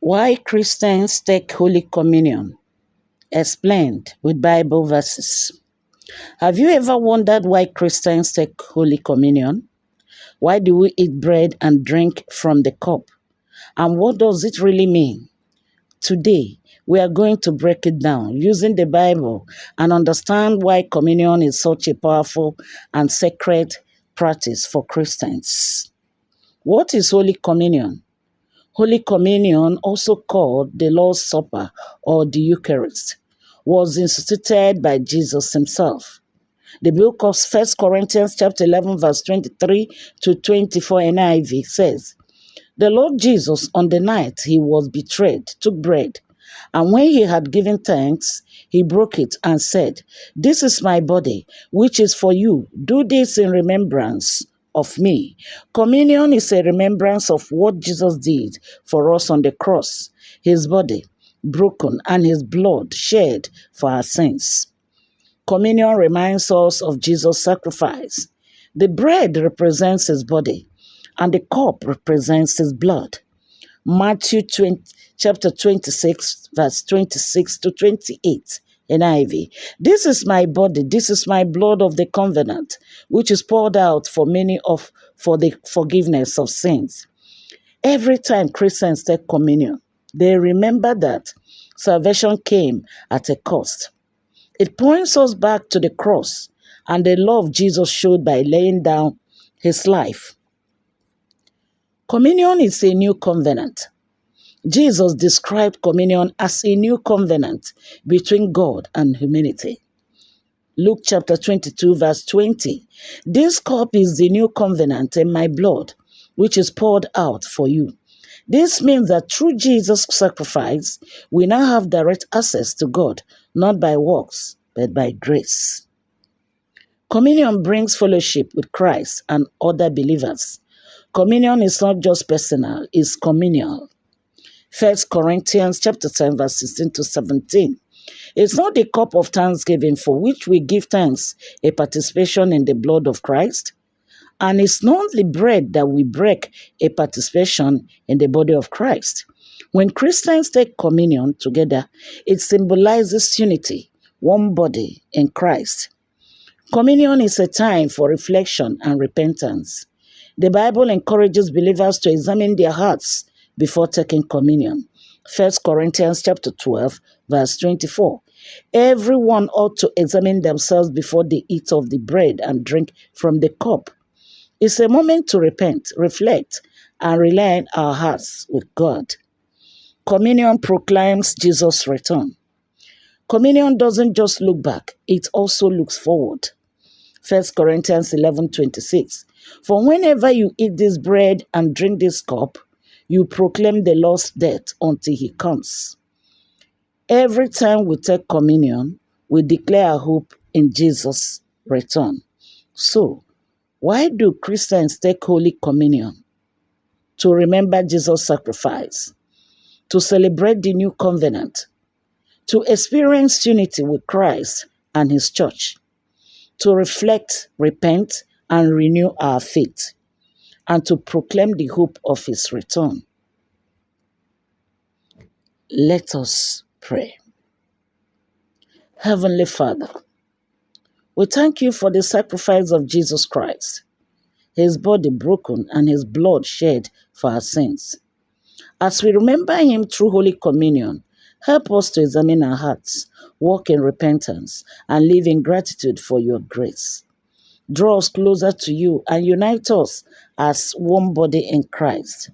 Why Christians take Holy Communion? Explained with Bible verses. Have you ever wondered why Christians take Holy Communion? Why do we eat bread and drink from the cup? And what does it really mean? Today, we are going to break it down using the Bible and understand why communion is such a powerful and sacred practice for Christians. What is Holy Communion? Holy Communion, also called the Lord's Supper or the Eucharist, was instituted by Jesus himself. The book of 1 Corinthians chapter 11 verse 23 to 24 NIV says, "The Lord Jesus, on the night he was betrayed, took bread, and when he had given thanks, he broke it and said, 'This is my body, which is for you. Do this in remembrance of me.'" Communion is a remembrance of what Jesus did for us on the cross, his body broken and his blood shed for our sins. Communion reminds us of Jesus' sacrifice. The bread represents his body, and the cup represents his blood. Matthew chapter 26, verse 26 to 28, NIV. "This is my body, this is my blood of the covenant, which is poured out for for the forgiveness of sins." Every time Christians take communion, they remember that salvation came at a cost. It points us back to the cross and the love Jesus showed by laying down his life. Communion is a new covenant. Jesus described communion as a new covenant between God and humanity. Luke chapter 22 verse 20. "This cup is the new covenant in my blood, which is poured out for you." This means that through Jesus' sacrifice, we now have direct access to God, not by works, but by grace. Communion brings fellowship with Christ and other believers. Communion is not just personal, it's communal. 1 Corinthians chapter 10, verse 16 to 17. "It's not the cup of thanksgiving for which we give thanks, a participation in the blood of Christ. And it's not the bread that we break, a participation in the body of Christ." When Christians take communion together, it symbolizes unity, one body in Christ. Communion is a time for reflection and repentance. The Bible encourages believers to examine their hearts before taking communion. 1 Corinthians chapter 12, verse 24. "Everyone ought to examine themselves before they eat of the bread and drink from the cup." It's a moment to repent, reflect, and realign our hearts with God. Communion proclaims Jesus' return. Communion doesn't just look back, it also looks forward. 1 Corinthians 11:26. "For whenever you eat this bread and drink this cup, you proclaim the Lord's death until he comes." Every time we take communion, we declare our hope in Jesus' return. So, why do Christians take Holy Communion? To remember Jesus' sacrifice, to celebrate the new covenant, to experience unity with Christ and his church, to reflect, repent, and renew our faith, and to proclaim the hope of his return. Let us pray. Heavenly Father, we thank you for the sacrifice of Jesus Christ, his body broken and his blood shed for our sins. As we remember him through Holy Communion, help us to examine our hearts, walk in repentance, and live in gratitude for your grace. Draw us closer to you and unite us as one body in Christ.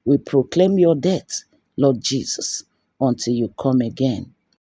We proclaim your death, Lord Jesus, until you come again.